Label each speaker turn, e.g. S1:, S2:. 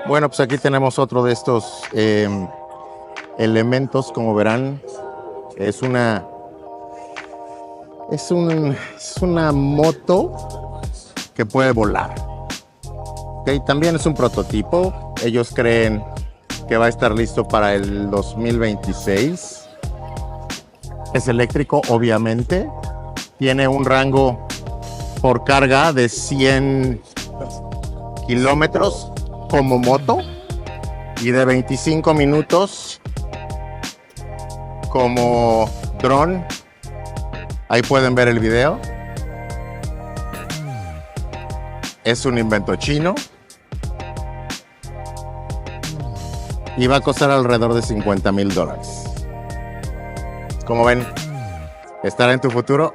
S1: Bueno, pues aquí tenemos otro de estos elementos, como verán. Es una moto que puede volar. Okay, también es un prototipo. Ellos creen que va a estar listo para el 2026. Es eléctrico, obviamente. Tiene un rango por carga de 100 kilómetros como moto y de 25 minutos como dron. Ahí pueden ver el video. Es un invento chino y va a costar alrededor de $50,000. Como ven, estará en tu futuro.